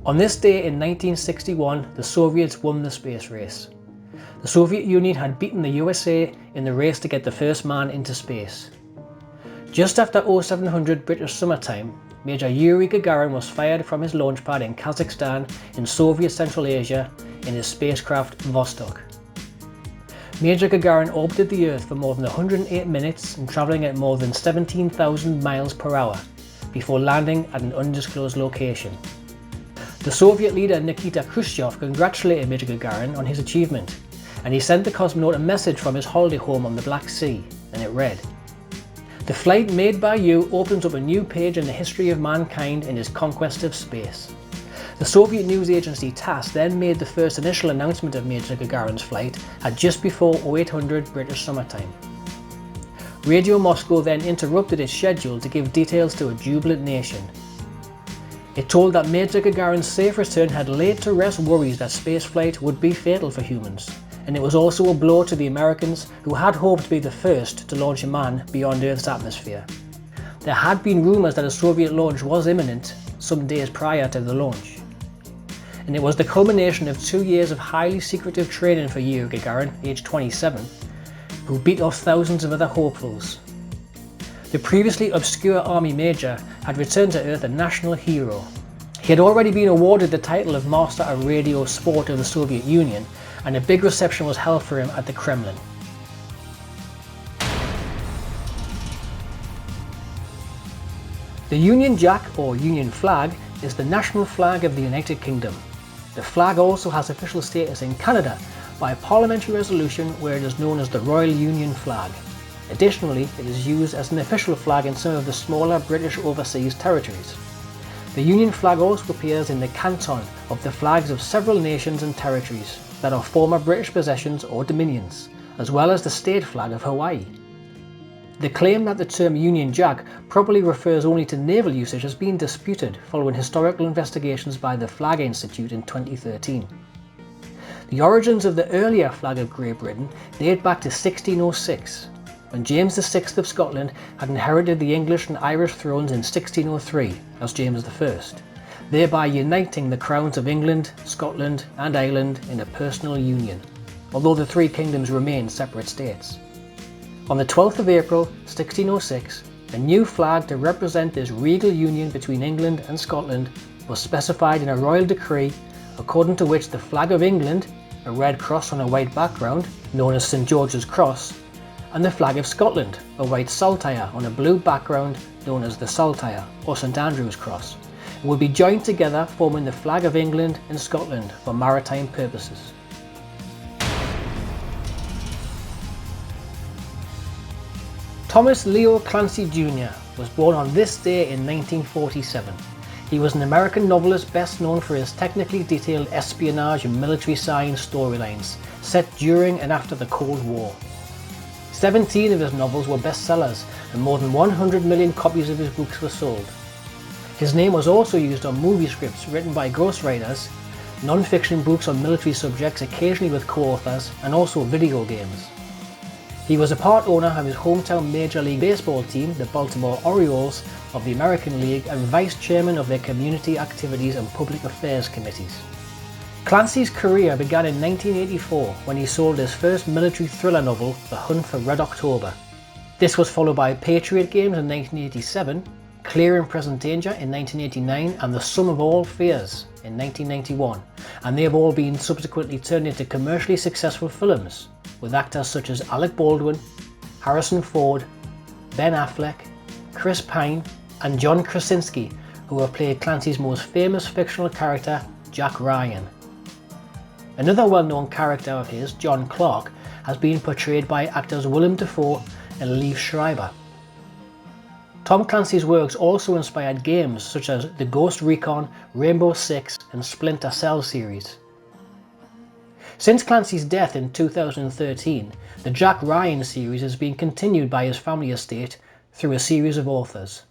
On this day in 1961, the Soviets won the space race. The Soviet Union had beaten the USA in the race to get the first man into space. Just after 0700 British summertime, Major Yuri Gagarin was fired from his launch pad in Kazakhstan in Soviet Central Asia in his spacecraft Vostok. Major Gagarin orbited the Earth for more than 108 minutes and travelling at more than 17,000 miles per hour before landing at an undisclosed location. The Soviet leader Nikita Khrushchev congratulated Major Gagarin on his achievement, and he sent the cosmonaut a message from his holiday home on the Black Sea, and it read, "The flight made by you opens up a new page in the history of mankind in his conquest of space." The Soviet news agency TASS then made the first initial announcement of Major Gagarin's flight at just before 0800 British summertime. Radio Moscow then interrupted its schedule to give details to a jubilant nation. It told that Major Gagarin's safe return had laid to rest worries that spaceflight would be fatal for humans, and it was also a blow to the Americans who had hoped to be the first to launch a man beyond Earth's atmosphere. There had been rumours that a Soviet launch was imminent some days prior to the launch, and it was the culmination of 2 years of highly secretive training for Yuri Gagarin, aged 27, who beat off thousands of other hopefuls. The previously obscure army major had returned to Earth a national hero. He had already been awarded the title of Master of Radio Sport of the Soviet Union, and a big reception was held for him at the Kremlin. The Union Jack, or Union Flag, is the national flag of the United Kingdom. The flag also has official status in Canada by parliamentary resolution, where it is known as the Royal Union Flag. Additionally, it is used as an official flag in some of the smaller British overseas territories. The Union flag also appears in the canton of the flags of several nations and territories that are former British possessions or dominions, as well as the state flag of Hawaii. The claim that the term Union Jack probably refers only to naval usage has been disputed following historical investigations by the Flag Institute in 2013. The origins of the earlier flag of Great Britain date back to 1606, when James VI of Scotland had inherited the English and Irish thrones in 1603 as James I, thereby uniting the crowns of England, Scotland and Ireland in a personal union, although the three kingdoms remained separate states. On the 12th of April 1606, a new flag to represent this regal union between England and Scotland was specified in a royal decree, according to which the flag of England, a red cross on a white background, known as St George's Cross, and the flag of Scotland, a white saltire on a blue background known as the saltire or St Andrew's Cross, would be joined together forming the flag of England and Scotland for maritime purposes. Thomas Leo Clancy Jr. was born on this day in 1947. He was an American novelist best known for his technically detailed espionage and military science storylines set during and after the Cold War. 17 of his novels were bestsellers, and more than 100 million copies of his books were sold. His name was also used on movie scripts written by ghostwriters, non-fiction books on military subjects occasionally with co-authors, and also video games. He was a part owner of his hometown Major League Baseball team, the Baltimore Orioles of the American League, and vice chairman of their community activities and public affairs committees. Clancy's career began in 1984 when he sold his first military thriller novel, The Hunt for Red October. This was followed by Patriot Games in 1987, Clear and Present Danger in 1989, and The Sum of All Fears in 1991, and they have all been subsequently turned into commercially successful films, with actors such as Alec Baldwin, Harrison Ford, Ben Affleck, Chris Pine, and John Krasinski, who have played Clancy's most famous fictional character, Jack Ryan. Another well-known character of his, John Clark, has been portrayed by actors Willem Dafoe and Liev Schreiber. Tom Clancy's works also inspired games such as the Ghost Recon, Rainbow Six and Splinter Cell series. Since Clancy's death in 2013, the Jack Ryan series has been continued by his family estate through a series of authors.